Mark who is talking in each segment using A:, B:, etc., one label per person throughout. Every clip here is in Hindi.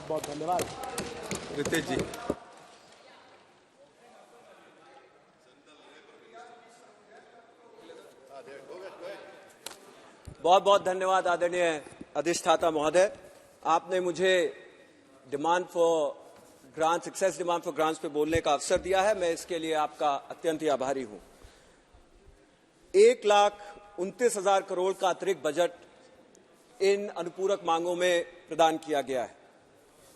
A: बहुत बहुत धन्यवाद।
B: रितेश जी।
C: बहुत बहुत धन्यवाद आदरणीय अधिष्ठाता महोदय। आपने मुझे demand for grants, excess demand for grants पे बोलने का अवसर दिया है। मैं इसके लिए आपका अत्यंत ही आभारी हूं। 1,29,000 करोड़ का अतिरिक्त बजट इन अनुपूरक मांगों में प्रदान किया गया है,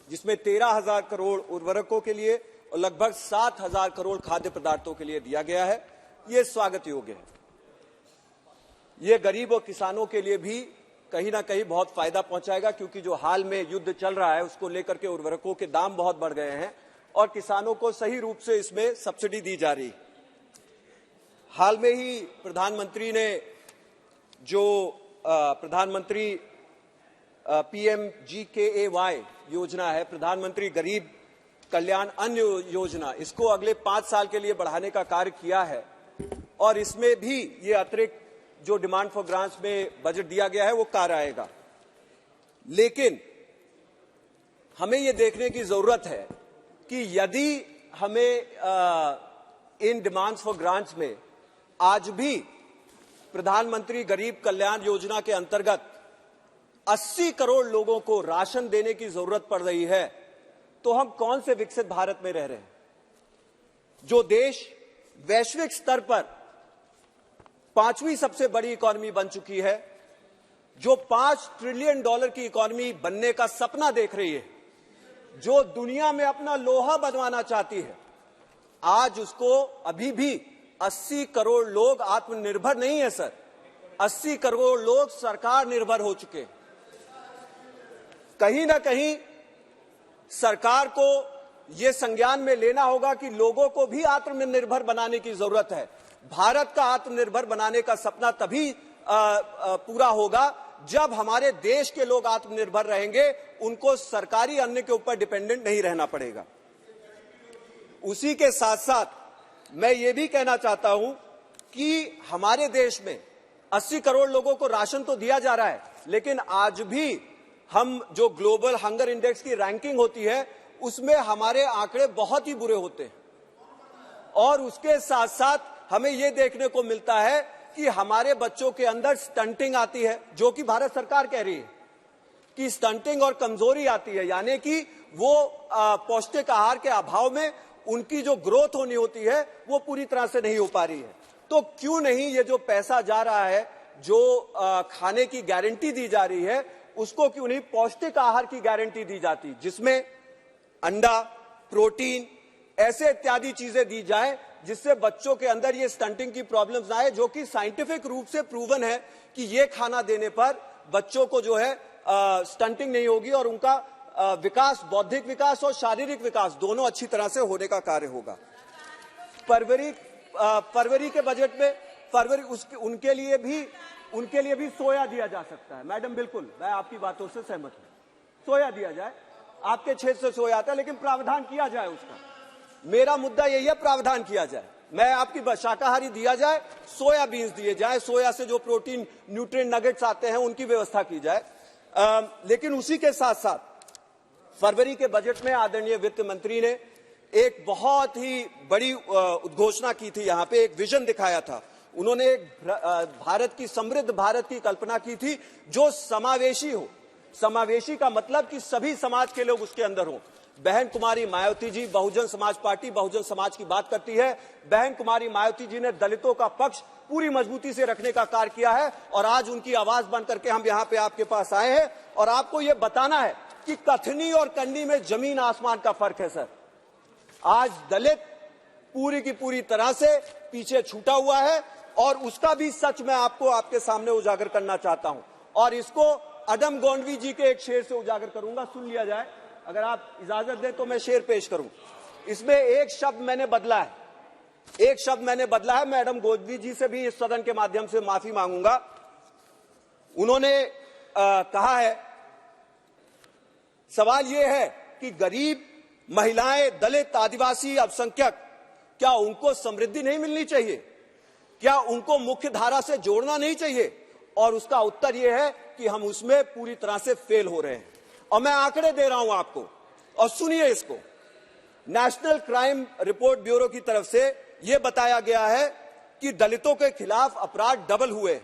C: जिसमें 13,000 करोड़ उर्वरकों के लिए और लगभग 7,000 करोड़ खाद्य पदार्थों के लिए दिया गया है। ये स्वागत योग्य है। ये गरीब और किसानों के लिए भी कहीं ना कहीं बहुत फायदा पहुंचाएगा, क्योंकि जो हाल में युद्ध चल रहा है उसको लेकर के उर्वरकों के दाम बहुत बढ़ गए हैं और किसानों को सही रूप से इसमें सब्सिडी दी जा रही है। हाल में ही प्रधानमंत्री ने जो प्रधानमंत्री PMGKAY योजना है, प्रधानमंत्री गरीब कल्याण अन्न योजना, इसको अगले 5 साल के लिए बढ़ाने का कार्य किया है और इसमें भी ये अतिरिक्त जो डिमांड फॉर ग्रांट्स में बजट दिया गया है वो कार्य आएगा। लेकिन हमें ये देखने की जरूरत है कि यदि हमें इन डिमांड्स फॉर ग्रांट्स में आज भी प्रधानमंत्री गरीब कल्याण योजना के अंतर्गत 80 करोड़ लोगों को राशन देने की जरूरत पड़ रही है, तो हम कौन से विकसित भारत में रह रहे हैं? जो देश वैश्विक स्तर पर 5वीं सबसे बड़ी इकॉनमी बन चुकी है, जो $5 ट्रिलियन की इकॉनमी बनने का सपना देख रही है, जो दुनिया में अपना लोहा बनवाना चाहती है, आज उसको अभी भी 80 करोड़ लोग आत्मनिर्भर नहीं है सर। 80 करोड़ लोग सरकार निर्भर हो चुके हैं। कहीं ना कहीं सरकार को यह संज्ञान में लेना होगा कि लोगों को भी आत्मनिर्भर बनाने की जरूरत है। भारत का आत्मनिर्भर बनाने का सपना तभी पूरा होगा जब हमारे देश के लोग आत्मनिर्भर रहेंगे, उनको सरकारी अन्न के ऊपर डिपेंडेंट नहीं रहना पड़ेगा। उसी के साथ साथ मैं ये भी कहना चाहता हूं कि हमारे देश में 80 करोड़ लोगों को राशन तो दिया जा रहा है, लेकिन आज भी हम जो ग्लोबल हंगर इंडेक्स की रैंकिंग होती है उसमें हमारे आंकड़े बहुत ही बुरे होते हैं। और उसके साथ साथ हमें यह देखने को मिलता है कि हमारे बच्चों के अंदर स्टंटिंग आती है, जो कि भारत सरकार कह रही है कि स्टंटिंग और कमजोरी आती है, यानी कि वो पौष्टिक आहार के अभाव में उनकी जो ग्रोथ होनी होती है वो पूरी तरह से नहीं हो पा रही है। तो क्यों नहीं ये जो पैसा जा रहा है, जो खाने की गारंटी दी जा रही है, उसको क्यों नहीं पौष्टिक आहार की गारंटी दी जाती, जिसमें अंडा, प्रोटीन, ऐसे इत्यादि चीजें दी जाए जिससे बच्चों के अंदर ये स्टंटिंग की प्रॉब्लम्स ना आए, जो कि साइंटिफिक रूप से प्रूवन है कि ये खाना देने पर बच्चों को जो है स्टंटिंग नहीं होगी और उनका विकास, बौद्धिक विकास और शारीरिक विकास दोनों अच्छी तरह से होने का कार्य होगा। फरवरी के बजट में उनके लिए भी सोया दिया जा सकता है। मैडम बिल्कुल, मैं आपकी बातों से सहमत हूं, सोया दिया जाए। आपके क्षेत्र से सोया आता है, लेकिन प्रावधान किया जाए उसका। मेरा मुद्दा यही है, प्रावधान किया जाए। मैं आपकी शाकाहारी दिया जाए, सोया बीन्स दिए जाए, सोया से जो प्रोटीन न्यूट्रिएंट नगेट्स आते हैं उनकी व्यवस्था की जाए। लेकिन उसी के साथ साथ फरवरी के बजट में आदरणीय वित्त मंत्री ने एक बहुत ही बड़ी उद्घोषणा की थी, यहां पे एक विजन दिखाया था। उन्होंने एक भारत की, समृद्ध भारत की कल्पना की थी जो समावेशी हो। समावेशी का मतलब कि सभी समाज के लोग उसके अंदर हों। बहन कुमारी मायावती जी, बहुजन समाज पार्टी बहुजन समाज की बात करती है। बहन कुमारी मायावती जी ने दलितों का पक्ष पूरी मजबूती से रखने का कार्य किया है और आज उनकी आवाज बन करके हम यहां पे आपके पास आए हैं और आपको यह बताना है कि कथनी और कंडी में जमीन आसमान का फर्क है सर। आज दलित पूरी की पूरी तरह से पीछे छूटा हुआ है और उसका भी सच मैं आपको आपके सामने उजागर करना चाहता हूं और इसको अडम गोंडवी जी के एक शेर से उजागर करूंगा, सुन लिया जाए। अगर आप इजाजत दें तो मैं शेर पेश करूं। इसमें एक शब्द मैंने बदला है, मैं अडम गोंडवी जी से भी इस सदन के माध्यम से माफी मांगूंगा। उन्होंने कहा है, सवाल यह है कि गरीब, महिलाएं, दलित, आदिवासी, अल्पसंख्यक, क्या उनको समृद्धि नहीं मिलनी चाहिए? क्या उनको मुख्य धारा से जोड़ना नहीं चाहिए? और उसका उत्तर यह है कि हम उसमें पूरी तरह से फेल हो रहे हैं। और मैं आंकड़े दे रहा हूं आपको और सुनिए इसको, नेशनल क्राइम रिपोर्ट ब्यूरो की तरफ से यह बताया गया है कि दलितों के खिलाफ अपराध डबल हुए।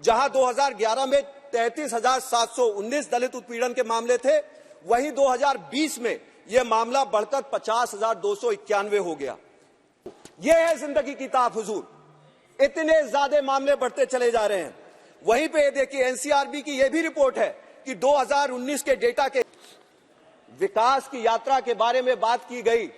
C: जहां 2011 में 33,719 दलित उत्पीड़न के मामले थे, वहीं 2020 में यह मामला बढ़कर 50,291 हो गया। यह है जिंदगी की ताब हुजूर, इतने ज्यादा मामले बढ़ते चले जा रहे हैं। वहीं पे देखिए, एनसीआरबी की यह भी रिपोर्ट है कि 2019 के डेटा के विकास की यात्रा के बारे में बात की गई,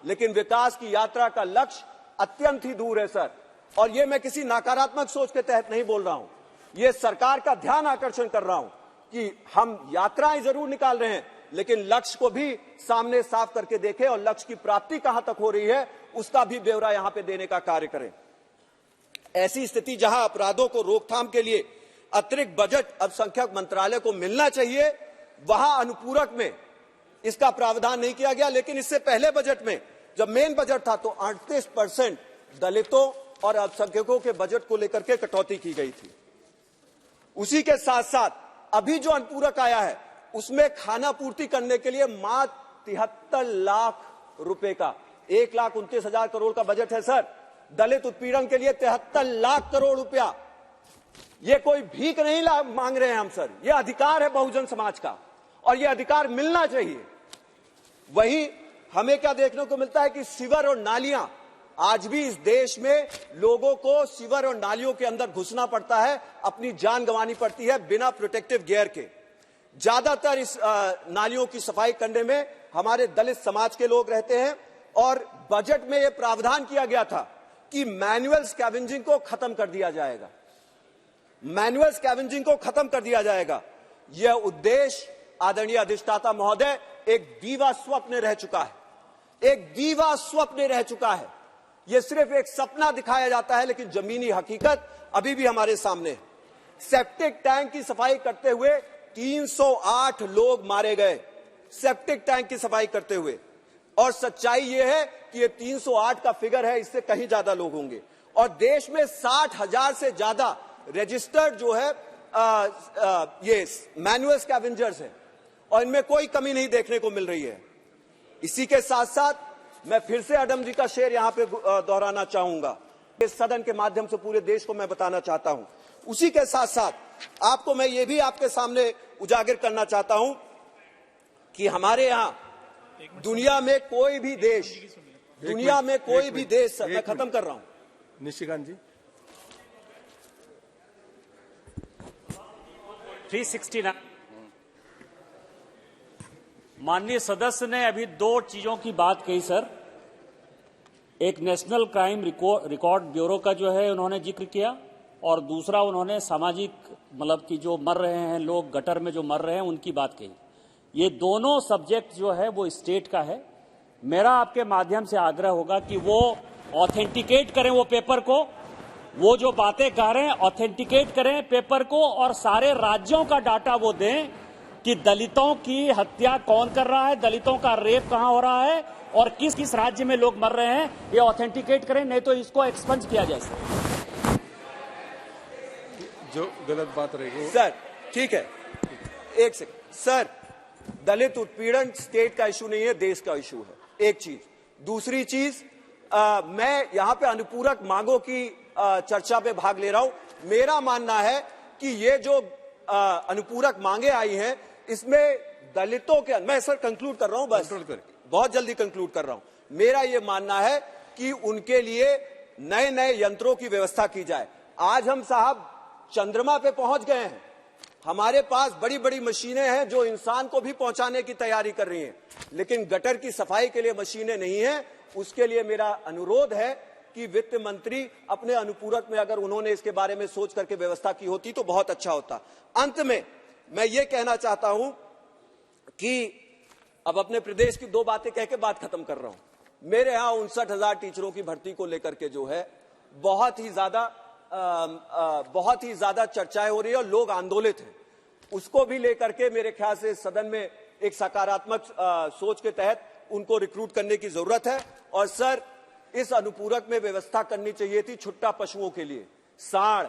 C: लेकिन विकास की यात्रा का लक्ष्य अत्यंत ही दूर है सर। और यह मैं किसी नकारात्मक सोच के तहत नहीं बोल रहा हूं, यह सरकार का ध्यान आकर्षण कर रहा हूं कि हम यात्राएं जरूर निकाल रहे हैं, लेकिन लक्ष्य को भी सामने साफ करके देखें और लक्ष्य की प्राप्ति कहां तक हो रही है उसका भी ब्यौरा यहां पे देने का कार्य करें। ऐसी स्थिति जहां अपराधों को रोकथाम के लिए अतिरिक्त बजट अल्पसंख्यक मंत्रालय को मिलना चाहिए, वहां अनुपूरक में इसका प्रावधान नहीं किया गया। लेकिन इससे पहले बजट में जब मेन बजट था तो 38% दलितों और अल्पसंख्यकों के बजट को लेकर के कटौती की गई थी। उसी के साथ साथ अभी जो अनुपूरक आया है उसमें खाना पूर्ति करने के लिए मात्र 73 लाख रुपए का 1,29,000 करोड़ का बजट है सर। दलित उत्पीड़न के लिए 73 लाख करोड़ रुपया, ये कोई भीख नहीं मांग रहे हैं हम सर, ये अधिकार है बहुजन समाज का और ये अधिकार मिलना चाहिए। वहीं हमें क्या देखने को मिलता है कि सीवर और नालियां, आज भी इस देश में लोगों को सीवर और नालियों के अंदर घुसना पड़ता है, अपनी जान गंवानी पड़ती है बिना प्रोटेक्टिव गियर के। ज्यादातर इस नालियों की सफाई करने में हमारे दलित समाज के लोग रहते हैं और बजट में यह प्रावधान किया गया था कि मैनुअल स्कैवेंजिंग को खत्म कर दिया जाएगा। मैनुअल स्कैवेंजिंग को खत्म कर दिया जाएगा। यह उद्देश्य आदरणीय अधिष्ठाता महोदय एक दीवा स्वप्न रह चुका है, एक दीवा स्वप्न रह चुका है। यह सिर्फ एक सपना दिखाया जाता है, लेकिन जमीनी हकीकत अभी भी हमारे सामने है। सेप्टिक टैंक की सफाई करते हुए 308 लोग मारे गए, सेप्टिक टैंक की सफाई करते हुए। और सच्चाई यह है कि ये 308 का फिगर है, इससे कहीं ज्यादा लोग होंगे। और देश में 60,000 से ज्यादा रजिस्टर्ड जो है ये मैनुअल स्कैवेंजर्स है और इनमें कोई कमी नहीं देखने को मिल रही है। इसी के साथ साथ मैं फिर से अडम जी का शेर यहां पे दोहराना चाहूंगा, इस सदन के माध्यम से पूरे देश को मैं बताना चाहता हूं। उसी के साथ साथ आपको मैं ये भी आपके सामने उजागर करना चाहता हूं कि हमारे यहां दुनिया में कोई भी देश, मैं खत्म कर रहा हूं
A: निशिकांत जी,
B: 369 माननीय सदस्य ने अभी दो चीजों की बात कही सर। एक नेशनल क्राइम रिकॉर्ड ब्यूरो का जो है उन्होंने जिक्र किया और दूसरा उन्होंने सामाजिक मतलब कि जो मर रहे हैं लोग गटर में जो मर रहे हैं उनकी बात कही। ये दोनों सब्जेक्ट जो है वो स्टेट का है। मेरा आपके माध्यम से आग्रह होगा कि वो ऑथेंटिकेट करें वो पेपर को, वो जो बातें कह रहे हैं ऑथेंटिकेट करें पेपर को और सारे राज्यों का डाटा वो दें कि दलितों की हत्या कौन कर रहा है, दलितों का रेप कहां हो रहा है और किस किस राज्य में लोग मर रहे हैं, ये ऑथेंटिकेट करें, नहीं तो इसको एक्सपंज किया जाए।
A: जो गलत बात रहेगी
C: सर, ठीक है, एक सेकंड सर, दलित उत्पीड़न स्टेट का इशू नहीं है, देश का इशू है, एक चीज। दूसरी चीज, मैं यहां पे अनुपूरक मांगों की चर्चा पे भाग ले रहा हूं। मेरा मानना है कि ये जो अनुपूरक मांगे आई हैं इसमें दलितों के, मैं सर कंक्लूड कर रहा हूं, बस बहुत जल्दी कंक्लूड कर रहा हूं। मेरा ये मानना है कि उनके लिए नए नए यंत्रों की व्यवस्था की जाए। आज हम साहब चंद्रमा पे पहुंच गए हैं, हमारे पास बड़ी बड़ी मशीनें हैं जो इंसान को भी पहुंचाने की तैयारी कर रही हैं, लेकिन गटर की सफाई के लिए मशीनें नहीं हैं। उसके लिए मेरा अनुरोध है कि वित्त मंत्री अपने अनुपूरक में अगर उन्होंने इसके बारे में सोच करके व्यवस्था की होती तो बहुत अच्छा होता। अंत में मैं ये कहना चाहता हूं कि अब अपने प्रदेश की दो बातें कह के बात खत्म कर रहा हूं। मेरे यहां 59,000 टीचरों की भर्ती को लेकर के जो है बहुत ही ज्यादा चर्चाएं हो रही है और लोग आंदोलित हैं। उसको भी लेकर के मेरे ख्याल से सदन में एक सकारात्मक सोच के तहत उनको रिक्रूट करने की जरूरत है। और सर, इस अनुपूरक में व्यवस्था करनी चाहिए थी छुट्टा पशुओं के लिए। सांड,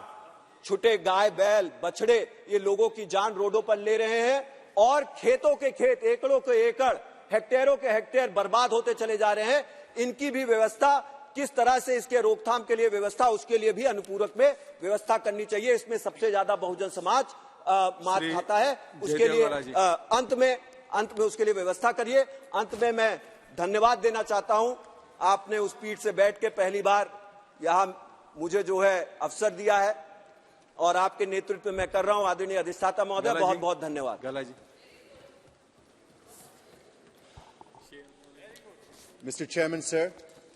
C: छुटे गाय बैल बछड़े, ये लोगों की जान रोडों पर ले रहे हैं और खेतों के खेत, एकड़ों के एकड़ हेक्टेयरों के हेक्टेयर बर्बाद होते चले जा रहे हैं, इनकी भी व्यवस्था किस तरह से इसके रोकथाम के लिए व्यवस्था, उसके लिए भी अनुपूरक में व्यवस्था करनी चाहिए। इसमें सबसे ज्यादा बहुजन समाज मात खाता है, उसके लिए अंत में उसके लिए व्यवस्था करिए। अंत में मैं धन्यवाद देना चाहता हूं, आपने उस पीठ से बैठ के पहली बार यहां मुझे जो है अवसर दिया है और आपके नेतृत्व में मैं कर रहा हूं। आदरणीय अधिष्ठाता महोदय, बहुत बहुत धन्यवाद।
A: गला जी।
D: Mr. Chairman, sir.